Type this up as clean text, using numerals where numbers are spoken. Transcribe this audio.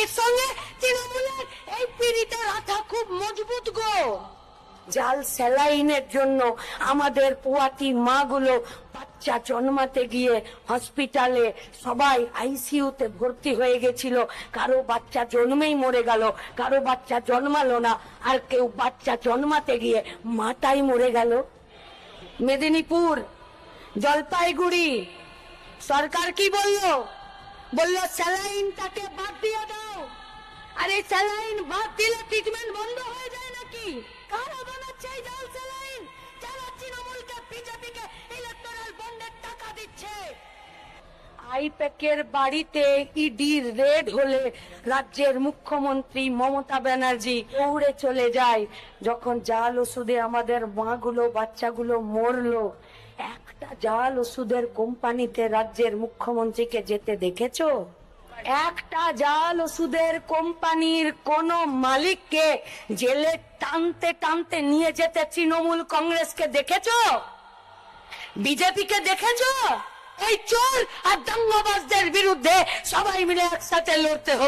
এর সঙ্গে তৃণমূলের এই পীড়িতের হাতা খুব মজবুত গো। জাল স্যালাইনের জন্য আমাদের পোয়াতি মাগুলো বাচ্চা জন্মাতে গিয়ে হসপিটালে সবাই আইসিইউতে ভর্তি হয়ে গেছিল। কারো বাচ্চা জন্মেই মরে গেল, কারো বাচ্চা জন্মালো না, আর কেউ বাচ্চা জন্মাতে গিয়ে মাটাই মরে গেল। মেদিনীপুর, জলপাইগুড়ি, সরকার কি বললো? বললো স্যালাইনটাকে বাদ দিয়ে দাও। আরে স্যালাইন বাদ দিলে ট্রিটমেন্ট বন্ধ হয়ে যায় নাকি? কারা বানাচ্ছে এই জাল স্যালাইন? যারা তৃণমূলকে, বিজেপিকে ইলেকটরাল বন্ডের টাকা দিচ্ছে। আইপ্যাকের বাড়িতে ইডি রেড হলে রাজ্যের মুখ্যমন্ত্রী মমতা ব্যানার্জি দৌড়ে চলে যায়। যখন জাল ওষুধে আমাদের মাগুলো, বাচ্চাগুলো মরলো, একটা জাল ওষুধের কোম্পানিতে রাজ্যের মুখ্যমন্ত্রীকে যেতে দেখেছো? একটা জাল ওষুধের কোম্পানির কোন মালিককে জেলে টানতে টানতে নিয়ে যেতে তৃণমূল কংগ্রেসকে দেখেছো? বিজেপিকে দেখেছো? এই চোর আর দাঙ্গাবাজদের বিরুদ্ধে সবাই মিলে একসাথে লড়তে হবে।